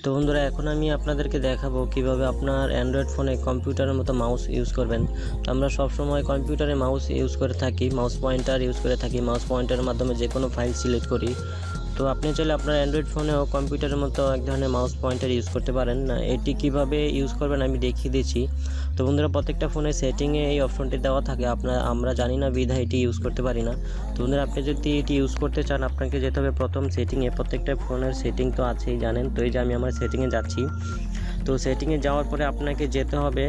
তো বন্ধুরা এখন আমি আপনাদেরকে দেখাবো কিভাবে আপনার অ্যান্ড্রয়েড ফোনে কম্পিউটারের মতো মাউস ইউজ করবেন। তো আমরা সব সময় কম্পিউটারে মাউস ইউজ করে থাকি, মাউস পয়েন্টার ইউজ করে থাকি, মাউস পয়েন্টারের মাধ্যমে যে কোনো ফাইল সিলেক্ট করি। তো আপনি চাইলে আপনার অ্যান্ড্রয়েড ফোনেও কম্পিউটারের মতো এক ধরনের মাউস পয়েন্টার ইউজ করতে পারেন। এটি কিভাবে ইউজ করবেন আমি দেখিয়ে দিচ্ছি। তো বন্ধুরা প্রত্যেকটা ফোনের সেটিংয়ে এই অপশনটি দেওয়া থাকে, আমরা জানি না বিধায় এটি ইউজ করতে পারি না। তো বন্ধুরা আপনি যদি এটি ইউজ করতে চান আপনাকে যেতে হবে প্রথম সেটিংয়ে। প্রত্যেকটা ফোনের সেটিং তো আছেই জানেন। তো এই যে আমি আমার সেটিংয়ে যাচ্ছি। তো সেটিংয়ে যাওয়ার পরে আপনাকে যেতে হবে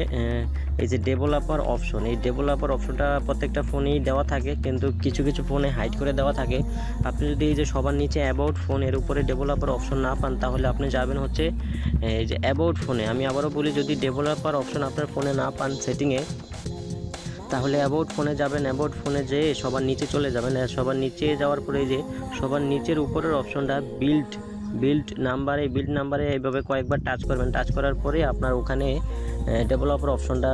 এই যে ডেভেলপার অপশন। এই ডেভেলপার অপশনটা প্রত্যেকটা ফোনেই দেওয়া থাকে, কিন্তু কিছু কিছু ফোনে হাইড করে দেওয়া থাকে। আপনি যদি এই যে সবার নিচে অ্যাবাউট ফোন এর উপরে ডেভেলপার অপশন না পান তাহলে আপনি যাবেন হচ্ছে এই যে অ্যাবাউট ফোনে। আমি আবারও বলি, যদি ডেভেলপার অপশন আপনার ফোনে না পান সেটিংয়ে, তাহলে অ্যাবাউট ফোনে যাবেন। অ্যাবাউট ফোনে যেয়ে সবার নিচে চলে যাবেন। সবার নিচে যাওয়ার পরে যে সবার নিচের উপরের অপশনটা বিল্ড নাম্বারে এইভাবে কয়েকবার টাচ করবেন। টাচ করার পরে আপনার ওখানে ডেভেলপার অপশনটা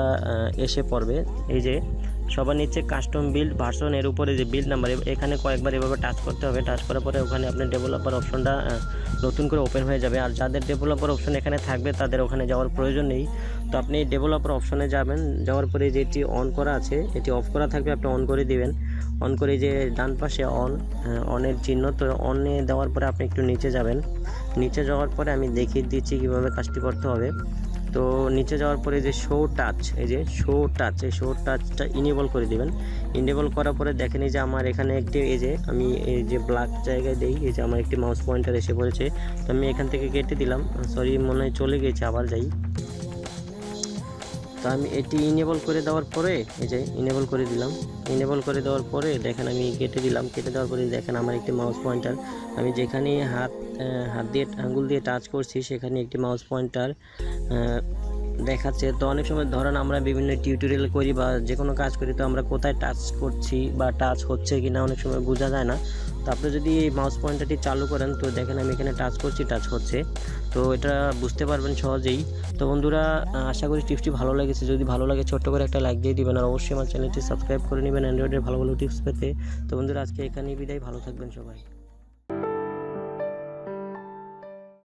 এসে পড়বে। এই যে সবার নিচে কাস্টম বিল্ড ভার্সন এর উপরে যে বিল্ড নাম্বার, এখানে কয়েকবার এভাবে টাচ করতে হবে। টাচ করার পরে ওখানে আপনার ডেভেলপার অপশনটা নতুন করে ওপেন হয়ে যাবে। আর যাদের ডেভেলপার অপশন এখানে থাকবে তাদের ওখানে যাওয়ার প্রয়োজন নেই। তো আপনি ডেভেলপার অপশনে যাবেন, যাওয়ার পরে যেটি অন করা আছে এটি অফ করা থাকবে, আপনি অন করে দিবেন। অন করে যে ডান পাশে অনের চিহ্ন, তো অনে দেওয়ার পরে আপনি একটু নিচে যাবেন। নিচে যাওয়ার পরে আমি দেখিয়ে দিচ্ছি কীভাবে কাজটি করতে হবে। তো নিচে যাওয়ার পরে যে শো টাচ, এই শো টাচটা ইনেবল করে দিবেন। ইনেবল করার পরে দেখেন এই যে আমার এখানে একটি এই যে আমি এই যে ব্ল্যাক জায়গায় দেই, এই যে আমার একটি মাউস পয়েন্টার এসে পড়েছে। তো আমি এখান থেকে কেটে দিলাম, সরি মনে হয় চলে গেছে, আবার যাই। তো আমি এটি ইনেবল করে দেওয়ার পরে এই যে ইনেবল করে দিলাম। ইনেবল করে দেওয়ার পরে দেখেন আমি কেটে দিলাম। কেটে দেওয়ার পরে দেখেন আমার একটি মাউস পয়েন্টার, আমি যেখানে হাত দিয়ে আঙ্গুল দিয়ে টাচ করছি সেখানে একটি মাউস পয়েন্টার দেখাচ্ছে। তো অনেক সময় ধরেন আমরা বিভিন্ন টিউটোরিয়াল করি বা যে কোনো কাজ করি, তো আমরা কোথায় টাচ করছি বা টাচ হচ্ছে কি না অনেক সময় বোঝা যায় না। তো আপনি যদি এই মাউস পয়েন্টারটি চালু করেন, তো দেখেন আমি এখানে টাচ করছি, টাচ হচ্ছে। তো এটা বুঝতে পারবেন সহজেই। তো বন্ধুরা আশা করি টিপসটি ভালো লেগেছে। যদি ভালো লাগে ছোট্ট করে একটা লাইক দিয়ে দিবেন, আর অবশ্যই আমার চ্যানেলটি সাবস্ক্রাইব করে নেবেন অ্যান্ড্রয়েডের ভালো ভালো টিপস পেতে। তো বন্ধুরা আজকে এখানেই বিদায়, ভালো থাকবেন সবাই।